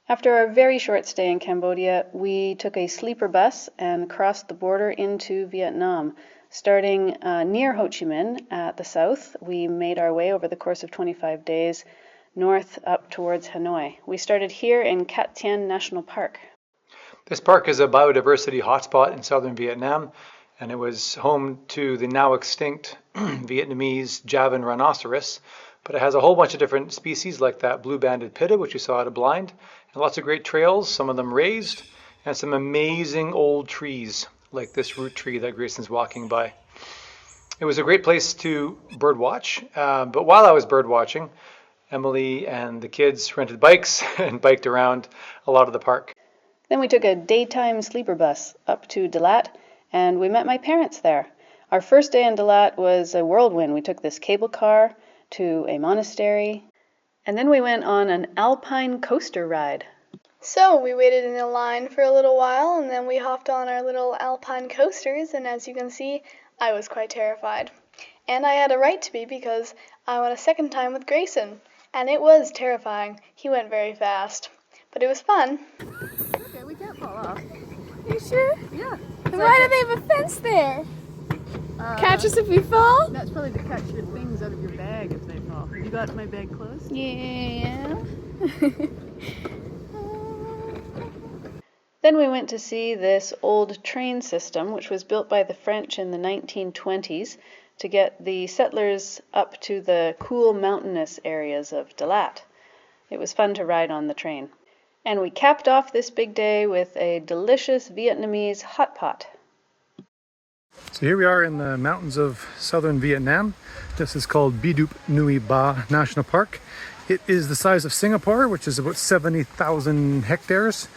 After a very short stay in Cambodia, we took a sleeper bus and crossed the border into Vietnam. Starting near Ho Chi Minh at the south, we made our way over the course of 25 days north up towards Hanoi. We started here in Cat Tien National Park. This park is a biodiversity hotspot in southern Vietnam, and it was home to the now extinct Vietnamese Javan rhinoceros. But it has a whole bunch of different species like that blue-banded pitta, which you saw at a blind, and lots of great trails, some of them raised, and some amazing old trees like this root tree that Grayson's walking by. It was a great place to bird watch, but while I was bird watching, Emily and the kids rented bikes and biked around a lot of the park. Then we took a daytime sleeper bus up to Dalat, and we met my parents there. Our first day in Dalat was a whirlwind. We took this cable car to a monastery, and then we went on an alpine coaster ride. So we waited in a line for a little while, and then we hopped on our little alpine coasters, and as you can see, I was quite terrified. And I had a right to be, because I went a second time with Grayson, and it was terrifying. He went very fast, but it was fun. Okay, we can't fall off. Are you sure? Yeah. Why do they have a fence there? Catch us if we fall? That's probably to catch your things out of your bag if they fall. Have you got my bag closed? Yeah. Then we went to see this old train system, which was built by the French in the 1920s to get the settlers up to the cool mountainous areas of Dalat. It was fun to ride on the train. And we capped off this big day with a delicious Vietnamese hot pot. So here we are in the mountains of southern Vietnam. This is called Bi Dup Nui Ba National Park. It is the size of Singapore, which is about 70,000 hectares.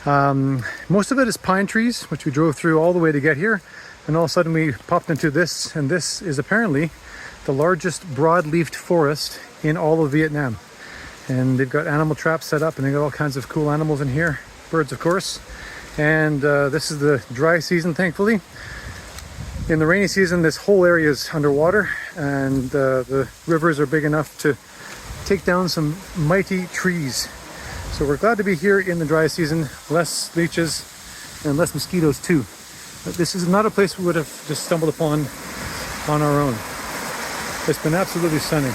Most of it is pine trees, which we drove through all the way to get here. And all of a sudden we popped into this, and this is apparently the largest broad-leafed forest in all of Vietnam. And they've got animal traps set up, and they've got all kinds of cool animals in here, birds of course. And this is the dry season, thankfully. In the rainy season, this whole area is underwater, and the rivers are big enough to take down some mighty trees. So we're glad to be here in the dry season, less leeches and less mosquitoes too. But this is not a place we would have just stumbled upon on our own. It's been absolutely stunning.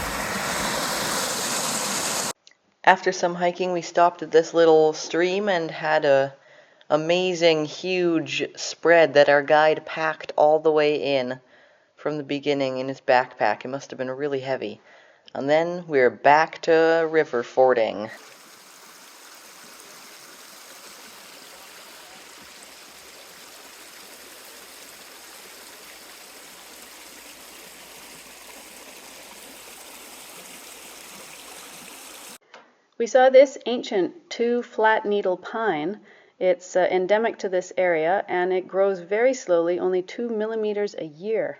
After some hiking, we stopped at this little stream and had a amazing huge spread that our guide packed all the way in from the beginning in his backpack. It must have been really heavy. And then we're back to river fording. We saw this ancient two-flat needle pine. It's endemic to this area, and it grows very slowly, only 2 millimeters a year.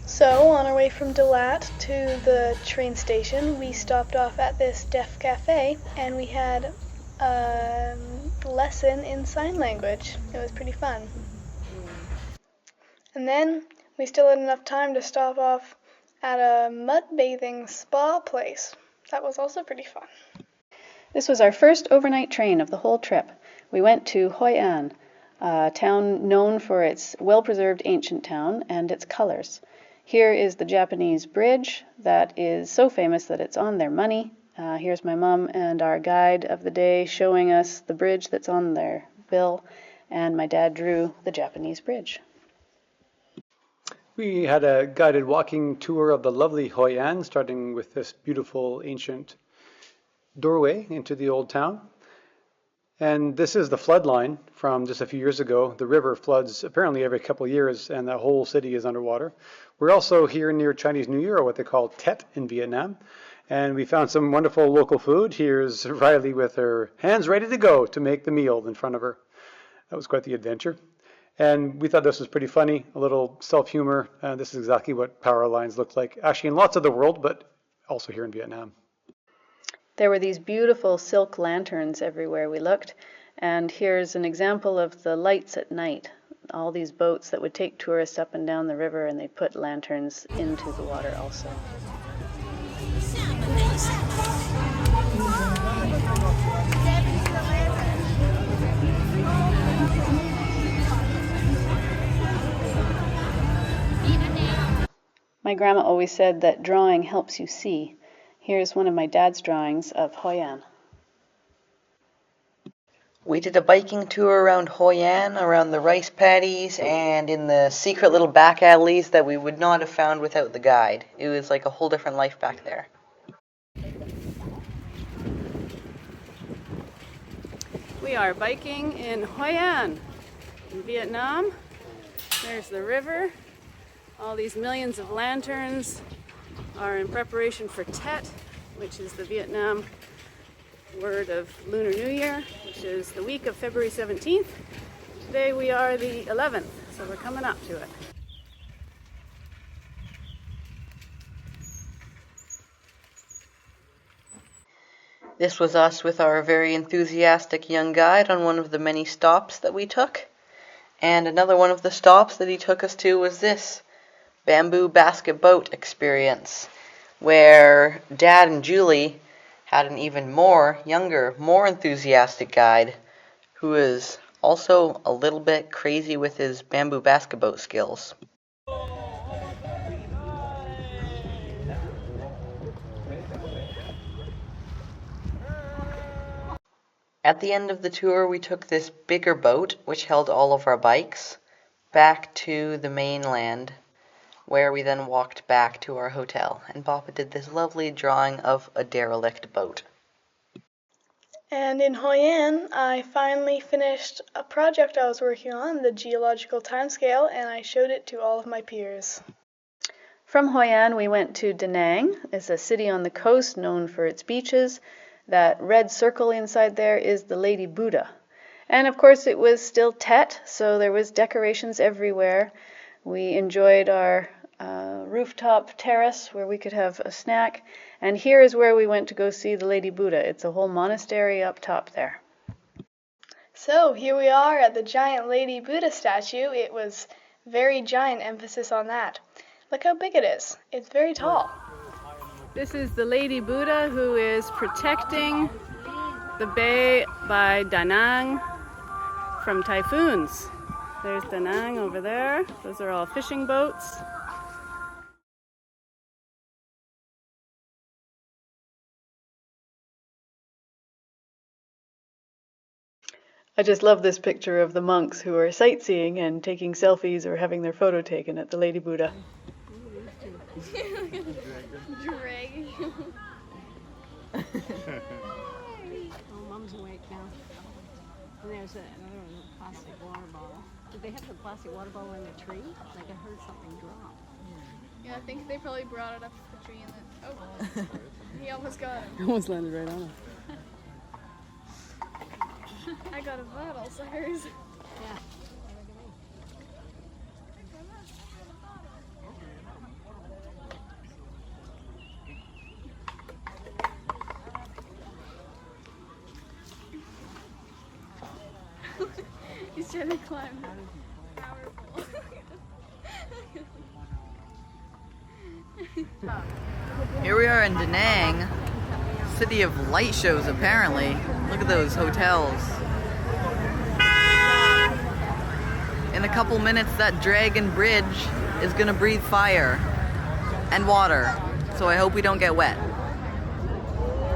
So, on our way from Dalat to the train station, we stopped off at this deaf cafe, and we had a lesson in sign language. It was pretty fun. And then we still had enough time to stop off at a mud bathing spa place. That was also pretty fun. This was our first overnight train of the whole trip. We went to Hoi An, a town known for its well-preserved ancient town and its colors. Here is the Japanese bridge that is so famous that it's on their money. Here's my mom and our guide of the day showing us the bridge that's on their bill, and my dad drew the Japanese bridge. We had a guided walking tour of the lovely Hoi An, starting with this beautiful ancient doorway into the old town. And this is the flood line from just a few years ago. The river floods apparently every couple of years, and the whole city is underwater. We're also here near Chinese New Year, or what they call Tet in Vietnam. And we found some wonderful local food. Here's Riley with her hands ready to go to make the meal in front of her. That was quite the adventure. And we thought this was pretty funny, a little self-humor. This is exactly what power lines look like, actually in lots of the world, but also here in Vietnam. There were these beautiful silk lanterns everywhere we looked, and here's an example of the lights at night. all these boats that would take tourists up and down the river, and they'd put lanterns into the water also. My grandma always said that drawing helps you see. Here's one of my dad's drawings of Hoi An. We did a biking tour around Hoi An, around the rice paddies, and in the secret little back alleys that we would not have found without the guide. It was like a whole different life back there. We are biking in Hoi An, in Vietnam. There's the river. All these millions of lanterns are in preparation for Tet, which is the Vietnam word of Lunar New Year, which is the week of February 17th. Today we are the 11th, so we're coming up to it. This was us with our very enthusiastic young guide on one of the many stops that we took. And another one of the stops that he took us to was this bamboo basket boat experience, where Dad and Julie had an even more younger, more enthusiastic guide who is also a little bit crazy with his bamboo basket boat skills. At the end of the tour, we took this bigger boat, which held all of our bikes, back to the mainland, where we then walked back to our hotel, and Papa did this lovely drawing of a derelict boat. And in Hoi An, I finally finished a project I was working on, the geological timescale, and I showed it to all of my peers. From Hoi An, we went to Da Nang. It's a city on the coast known for its beaches. That red circle inside there is the Lady Buddha. And of course it was still Tet, so there was decorations everywhere. We enjoyed our rooftop terrace where we could have a snack. And here is where we went to go see the Lady Buddha. It's a whole monastery up top there. So here we are at the giant Lady Buddha statue. It was very giant, emphasis on that. Look how big it is. It's very tall. This is the Lady Buddha who is protecting the bay by Da Nang from typhoons. There's Da Nang over there. Those are all fishing boats. I just love this picture of the monks who are sightseeing and taking selfies or having their photo taken at the Lady Buddha. Dragging. Oh, Mom's awake now. And there's another one, a plastic water bottle. Did they have the plastic water bottle in the tree? Like I heard something drop. Yeah, I think they probably brought it up to the tree and then, oh, he almost got it. Almost landed right on it. I got a bottle, so hers. Yeah. He's trying to climb. Powerful. Here we are in Da Nang, city of light shows apparently. Look at those hotels. In a couple minutes that dragon bridge is gonna breathe fire and water, so I hope we don't get wet.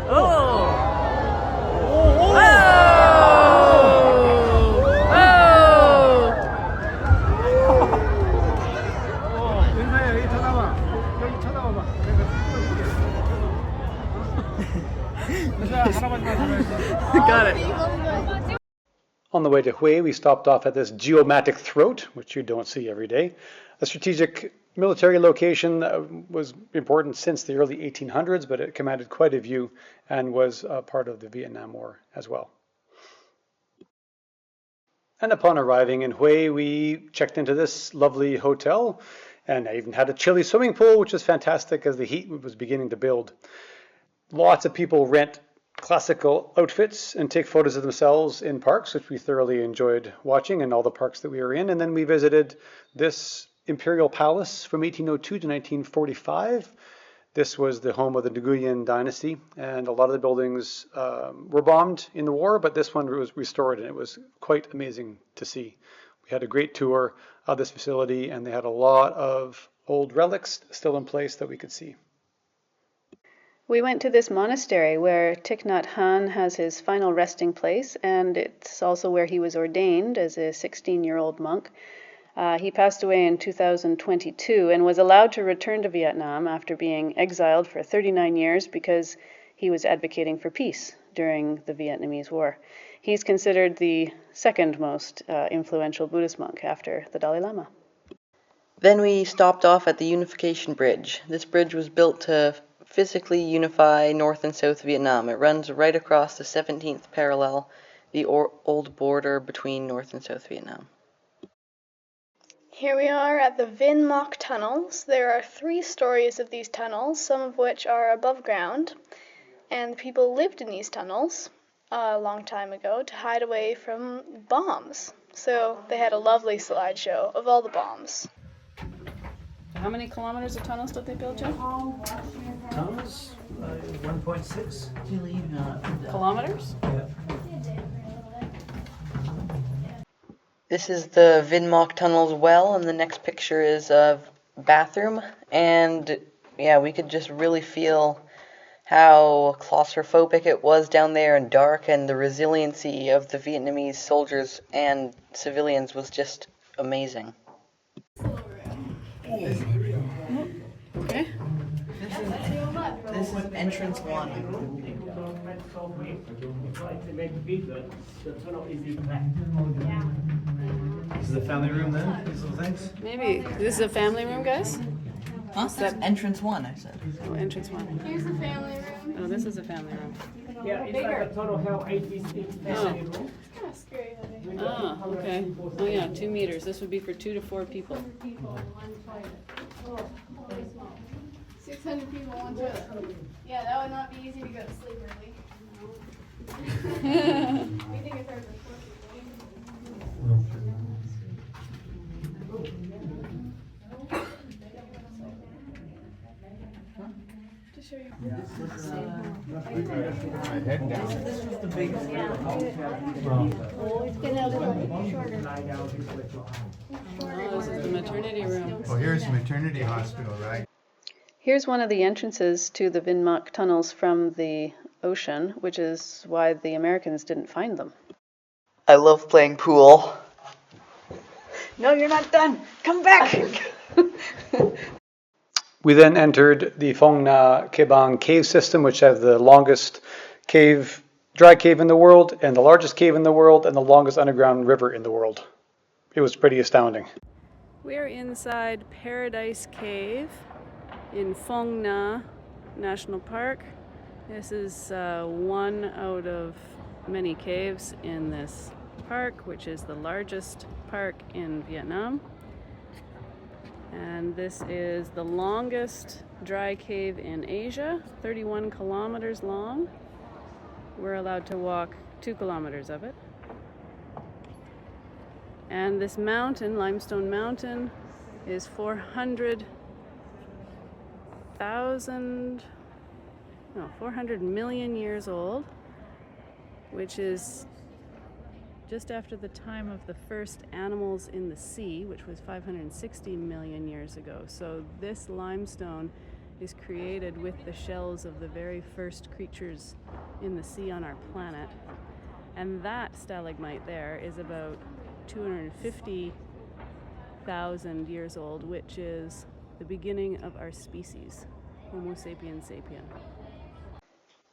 Oh! Got it. On the way to Hue, we stopped off at this geomatic throat, which you don't see every day. A strategic military location that was important since the early 1800s, but it commanded quite a view and was part of the Vietnam War as well. And upon arriving in Hue, we checked into this lovely hotel, and I even had a chilly swimming pool, which was fantastic as the heat was beginning to build. Lots of people rent classical outfits and take photos of themselves in parks, which we thoroughly enjoyed watching in all the parks that we were in. And then we visited this imperial palace from 1802 to 1945. This was the home of the Nguyen dynasty, and a lot of the buildings were bombed in the war, but this one was restored, and it was quite amazing to see. We had a great tour of this facility, and they had a lot of old relics still in place that we could see. We went to this monastery where Thich Nhat Hanh has his final resting place, and it's also where he was ordained as a 16-year-old monk. He passed away in 2022 and was allowed to return to Vietnam after being exiled for 39 years because he was advocating for peace during the Vietnamese War. He's considered the second most influential Buddhist monk after the Dalai Lama. Then we stopped off at the Unification Bridge. This bridge was built to physically unify North and South Vietnam. It runs right across the 17th parallel, the old border between North and South Vietnam. Here we are at the Vinh Moc tunnels. There are 3 stories of these tunnels, some of which are above ground, and people lived in these tunnels a long time ago to hide away from bombs. So they had a lovely slideshow of all the bombs. How many kilometers of tunnels did they build, Geoff? Tunnels, 1.6 Kilometers? Yeah. This is the Vinh Moc tunnels well, and the next picture is a bathroom. And yeah, we could just really feel how claustrophobic it was down there and dark, and the resiliency of the Vietnamese soldiers and civilians was just amazing. Okay. This is entrance 1. This is the family room then, these little things? Maybe. This is a family room, guys? Huh? That's entrance 1, I said. Oh, entrance 1. Here's the family room. Oh, this is a family room. Yeah, it's like a total hell 86 family room. It's kind of scary having Ah, okay. Oh yeah, 2 meters. This would be for 2 to 4 people. 600 people, one toilet. Yeah, that would not be easy to go to sleep early. We think it's hard for 4 to show you. This was the big Oh, this is the maternity room. Well, here's the maternity hospital, right? Here's one of the entrances to the Vinh Moc tunnels from the ocean, which is why the Americans didn't find them. I love playing pool. No, you're not done. Come back. We then entered the Phong Nha Kebang cave system, which has the longest dry cave in the world, and the largest cave in the world, and the longest underground river in the world. It was pretty astounding. We're inside Paradise Cave in Phong Nha National Park. This is one out of many caves in this park, which is the largest park in Vietnam. And this is the longest dry cave in Asia, 31 kilometers long. We're allowed to walk 2 kilometers of it. And this mountain, Limestone Mountain, is 400 million years old, which is just after the time of the first animals in the sea, which was 560 million years ago. So this limestone is created with the shells of the very first creatures in the sea on our planet. And that stalagmite there is about 250,000 years old, which is the beginning of our species, Homo sapiens sapien.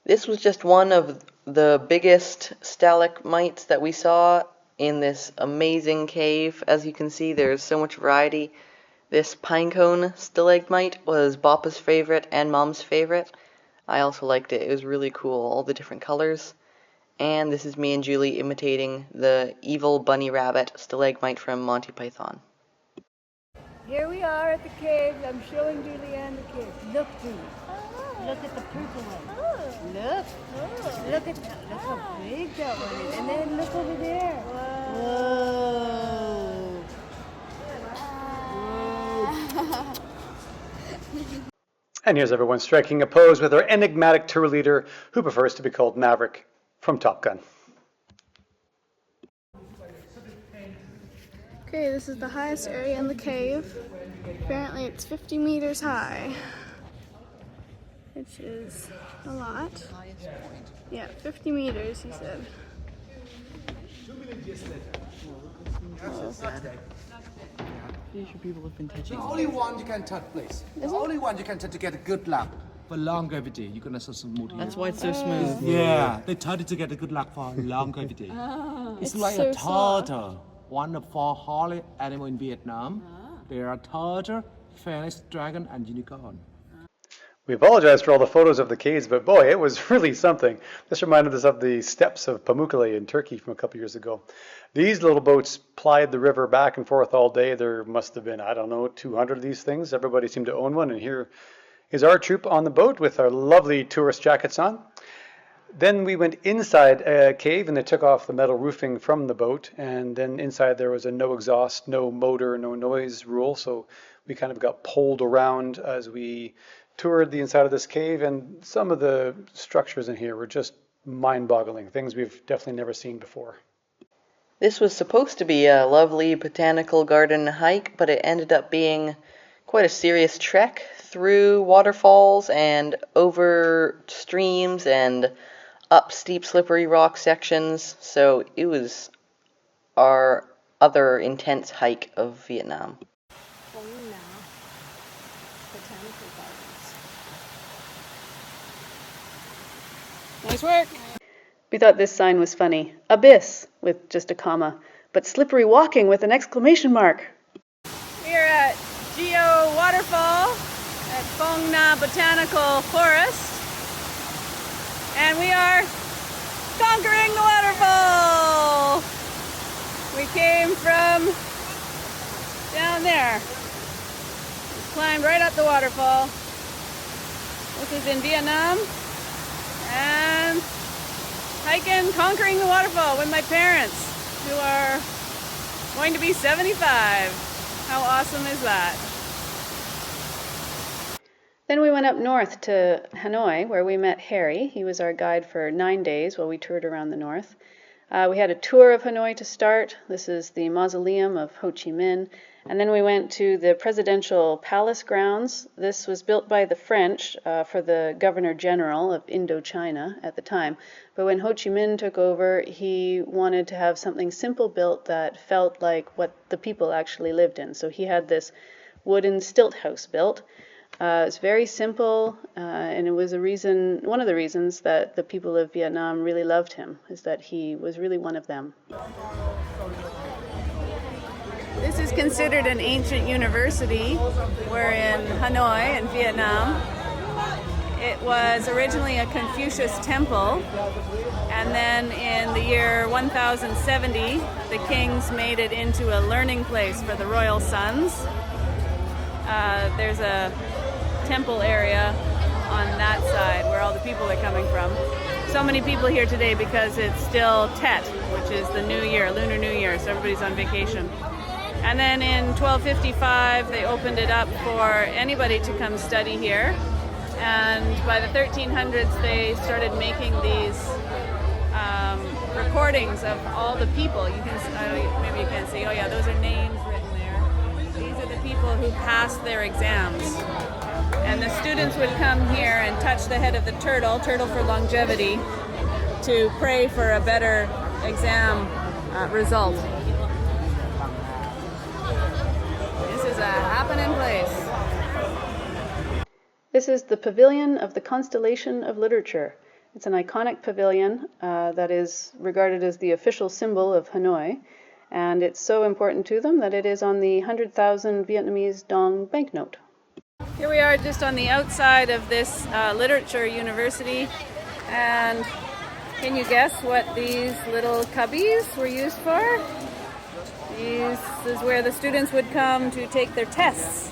This was just one of the biggest stalagmites that we saw in this amazing cave. As you can see, there's so much variety. This pinecone stalagmite was Bappa's favorite and Mom's favorite. I also liked it. It was really cool, all the different colors. And this is me and Julie imitating the evil bunny rabbit stalagmite from Monty Python. Here we are at the caves. I'm showing Julianne the caves. Look, Julie. Look at the purple one. Look. Look at that. Look how big that one is. And then look over there. Whoa. And here's everyone striking a pose with our enigmatic tour leader who prefers to be called Maverick from Top Gun. Okay, this is the highest area in the cave. Apparently it's 50 meters high, which is a lot. Yeah, 50 meters, he said. People have been touching. The only one you can touch, please. The only one you can touch to get a good luck for longevity. You're gonna see some mood here. That's why it's so smooth. Yeah, they touch it to get a good luck for longevity. It's like so a turtle, one of 4 holy animals in Vietnam. There are turtle, phoenix, dragon, and unicorn. We apologize for all the photos of the caves, but boy, it was really something. This reminded us of the steppes of Pamukkale in Turkey from a couple years ago. These little boats plied the river back and forth all day. There must have been, I don't know, 200 of these things. Everybody seemed to own one, and here is our troop on the boat with our lovely tourist jackets on. Then we went inside a cave, and they took off the metal roofing from the boat, and then inside there was a no exhaust, no motor, no noise rule, so we kind of got pulled around as we toured the inside of this cave, and some of the structures in here were just mind-boggling, things we've definitely never seen before. This was supposed to be a lovely botanical garden hike, but it ended up being quite a serious trek through waterfalls and over streams and up steep slippery rock sections. So it was our other intense hike of Vietnam. Nice work. We thought this sign was funny. Abyss, with just a comma, but slippery walking with an exclamation mark. We are at Geo Waterfall at Phong Nha Botanical Forest. And we are conquering the waterfall! We came from down there. We climbed right up the waterfall. This is in Vietnam. And hiking, conquering the waterfall with my parents, who are going to be 75. How awesome is that? Then we went up north to Hanoi, where we met Harry. He was our guide for 9 days while we toured around the north. We had a tour of Hanoi to start. This is the mausoleum of Ho Chi Minh. And then we went to the presidential palace grounds. This was built by the French for the Governor General of Indochina at the time. But when Ho Chi Minh took over, he wanted to have something simple built that felt like what the people actually lived in. So he had this wooden stilt house built. It's very simple, and it was one of the reasons that the people of Vietnam really loved him, is that he was really one of them. This is considered an ancient university. We're in Hanoi in Vietnam. It was originally a Confucius temple, and then in the year 1070, the kings made it into a learning place for the royal sons. There's a temple area on that side where all the people are coming from. So many people here today because it's still Tet, which is the New Year, Lunar New Year, so everybody's on vacation. And then in 1255, they opened it up for anybody to come study here. And by the 1300s, they started making these recordings of all the people. You can maybe you can see. Oh yeah, those are names written there. These are the people who passed their exams. And the students would come here and touch the head of the turtle for longevity, to pray for a better exam result. This is a happening place. This is the Pavilion of the Constellation of Literature. It's an iconic pavilion that is regarded as the official symbol of Hanoi, and it's so important to them that it is on the 100,000 Vietnamese dong banknote. Here we are just on the outside of this literature university, and can you guess what these little cubbies were used for? This is where the students would come to take their tests.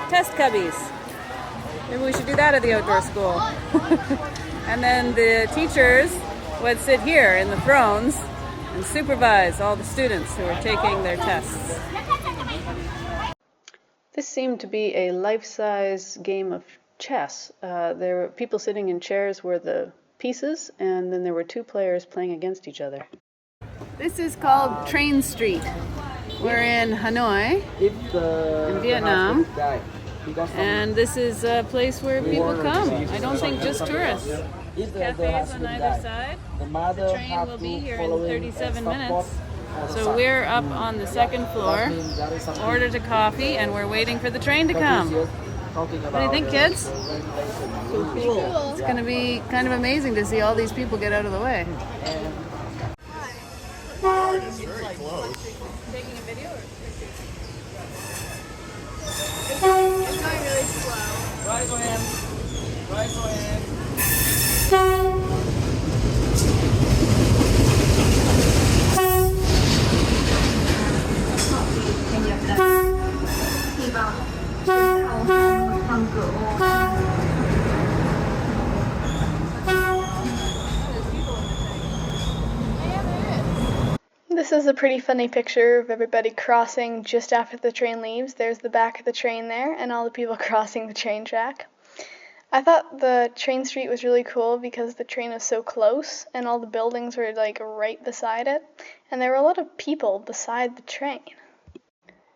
Test cubbies. Maybe we should do that at the outdoor school. And then the teachers would sit here in the thrones and supervise all the students who were taking their tests. This seemed to be a life-size game of chess. There were people sitting in chairs were the pieces, and then there were two players playing against each other. This is called Train Street. We're in Hanoi, in Vietnam, and this is a place where people come. I don't think just tourists. Cafes on either side. The train will be here in 37 minutes. So we're up on the second floor, ordered a coffee, and we're waiting for the train to come. What do you think, kids? So cool. It's going to be kind of amazing to see all these people get out of the way. It's very close. Taking a video or it's going really slow. Right hand. Right hand. This is a pretty funny picture of everybody crossing just after the train leaves. There's the back of the train there and all the people crossing the train track. I thought the train street was really cool because the train was so close and all the buildings were like right beside it, and there were a lot of people beside the train.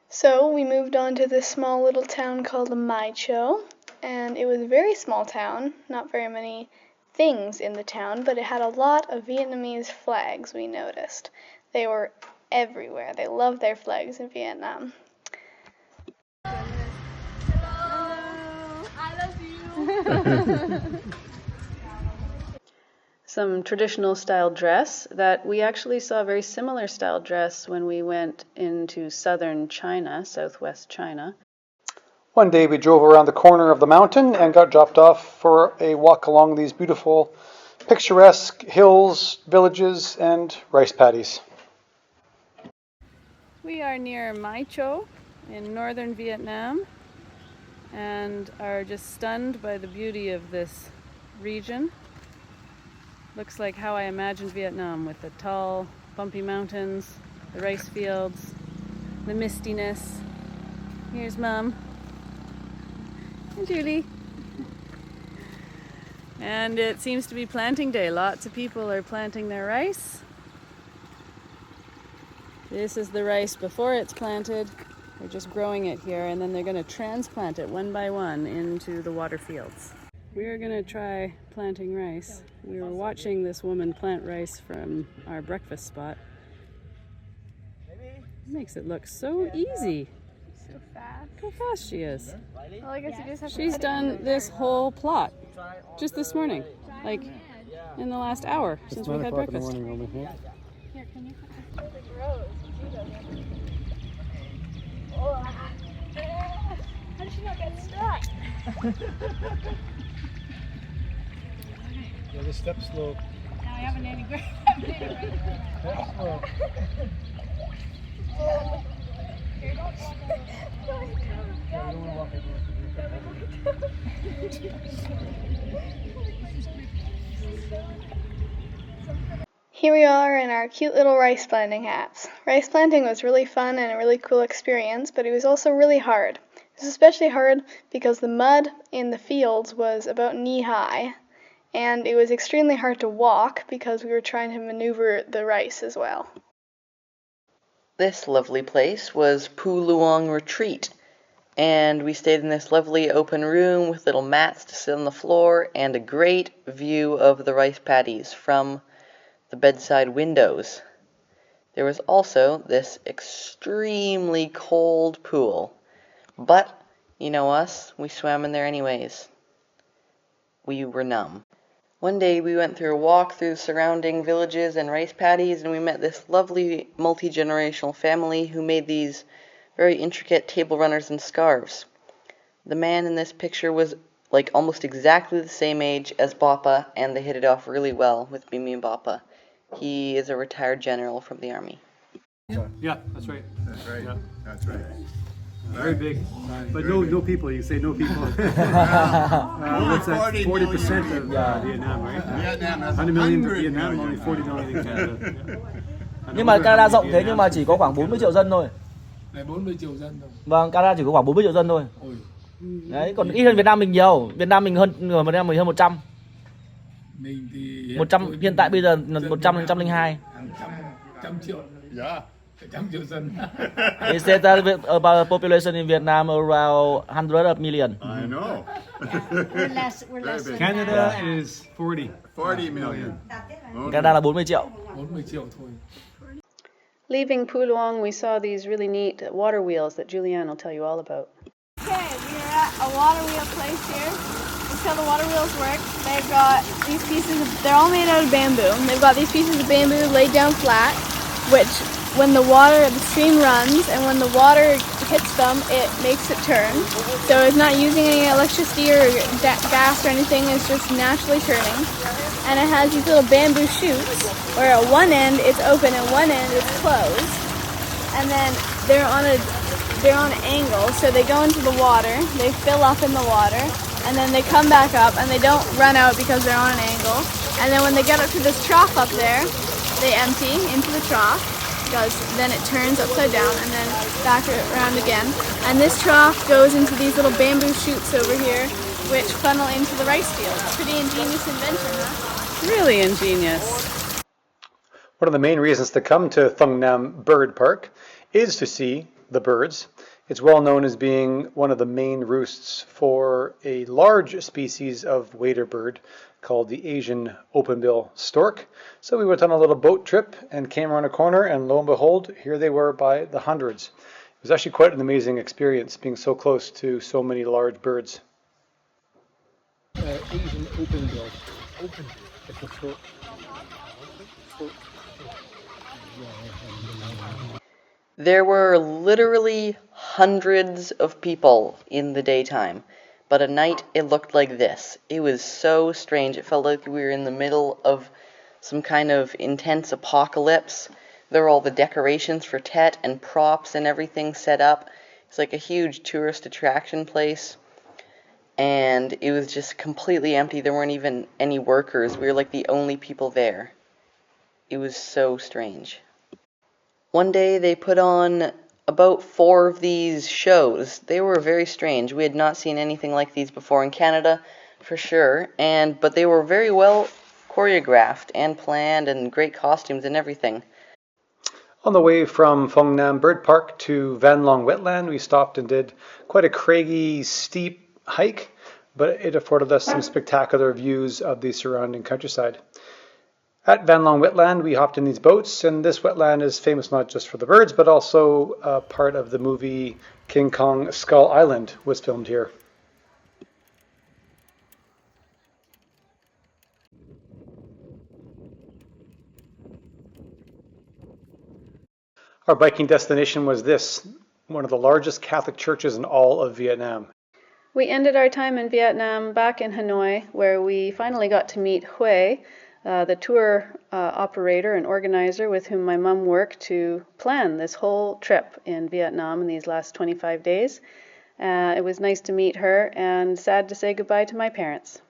So we moved on to this small little town called Mai Cho, and it was a very small town, not very many things in the town, but it had a lot of Vietnamese flags, we noticed. They were everywhere. They love their flags in Vietnam. Some traditional style dress that we actually saw a very similar style dress when we went into southern China, southwest China. One day we drove around the corner of the mountain and got dropped off for a walk along these beautiful, picturesque hills, villages, and rice paddies. We are near Mai Cho in northern Vietnam and are just stunned by the beauty of this region. Looks like how I imagined Vietnam, with the tall, bumpy mountains, the rice fields, the mistiness. Here's Mom. And Julie. And it seems to be planting day. Lots of people are planting their rice. This is the rice before it's planted. They're just growing it here, and then they're going to transplant it one by one into the water fields. We're going to try planting rice. We were watching this woman plant rice from our breakfast spot. It makes it look so easy. So fast. Look how fast she is. Well, I guess you just have to She's done this whole plot just this morning, like in the last hour since we had breakfast. Here, can you put this grows? How did she not get stuck? Yeah, just step slow. Now I haven't any great. Step slow. Here, don't walk Here we are in our cute little rice planting hats. Rice planting was really fun and a really cool experience, but it was also really hard. It was especially hard because the mud in the fields was about knee-high, and it was extremely hard to walk because we were trying to maneuver the rice as well. This lovely place was Pu Luong Retreat, and we stayed in this lovely open room with little mats to sit on the floor and a great view of the rice paddies from the bedside windows. There was also this extremely cold pool, but you know us, we swam in there anyways. We were numb. One day we went through a walk through surrounding villages and rice paddies, and we met this lovely multi-generational family who made these very intricate table runners and scarves. The man in this picture was like almost exactly the same age as Bappa, and they hit it off really well with Mimi and Bappa. He is a retired general from the army. Yeah, that's right. That's right. Yeah. That's right. Very big. But no people. You say no people. What's that? 40% of Vietnam, right? Vietnam has 100 million in 100 Vietnam, only million. 40 million in Canada. Yeah. Nhưng mà Canada rộng thế nhưng mà chỉ có khoảng 40 triệu dân thôi. Này 40 triệu dân thôi. Vâng, Canada chỉ có khoảng 40 triệu dân thôi. Ôi. Đấy, còn ít hơn Việt Nam mình nhiều. Việt Nam mình hơn mình hơn 100. Mình thì 100 hiện tại bây giờ là 100 đến 102. Hàng trăm triệu. Yeah. 100 triệu dân. They said that about population in Vietnam around 100 million. I know. We're less than Canada that. is 40. 40 million. Canada là 40 triệu. 40 triệu thôi. Leaving Puluong, we saw these really neat water wheels that Julianne will tell you all about. Okay, we are at a water wheel place here. This is how the water wheels work. They've got these pieces they're all made out of bamboo. They've got these pieces of bamboo laid down flat, which when the stream runs and when the water hits them, it makes it turn. So it's not using any electricity or gas or anything, it's just naturally turning. And it has these little bamboo chutes where at one end it's open and one end it's closed. And then they're on an angle, so they go into the water, they fill up in the water, and then they come back up and they don't run out because they're on an angle. And then when they get up to this trough up there, they empty into the trough, because then it turns upside down and then back around again. And this trough goes into these little bamboo chutes over here, which funnel into the rice fields. Pretty ingenious invention, huh? Really ingenious. One of the main reasons to come to Thung Nam Bird Park is to see the birds. It's well known as being one of the main roosts for a large species of wader bird called the Asian openbill stork. So we went on a little boat trip and came around a corner, and lo and behold, here they were by the hundreds. It was actually quite an amazing experience being so close to so many large birds. Asian openbill. There were literally hundreds of people in the daytime, but at night it looked like this. It was so strange. It felt like we were in the middle of some kind of intense apocalypse. There were all the decorations for Tet and props and everything set up. It's like a huge tourist attraction place. And it was just completely empty. There weren't even any workers. We were like the only people there. It was so strange. One day they put on about 4 of these shows. They were very strange. We had not seen anything like these before in Canada, for sure. But they were very well choreographed and planned, and great costumes and everything. On the way from Phong Nam Bird Park to Van Long Wetland, we stopped and did quite a craggy, steep hike, but it afforded us some spectacular views of the surrounding countryside. At Van Long Wetland, we hopped in these boats, and this wetland is famous not just for the birds, but also part of the movie King Kong Skull Island was filmed here. Our biking destination was this, one of the largest Catholic churches in all of Vietnam. We ended our time in Vietnam back in Hanoi, where we finally got to meet Hue, the tour operator and organizer with whom my mom worked to plan this whole trip in Vietnam in these last 25 days. It was nice to meet her and sad to say goodbye to my parents.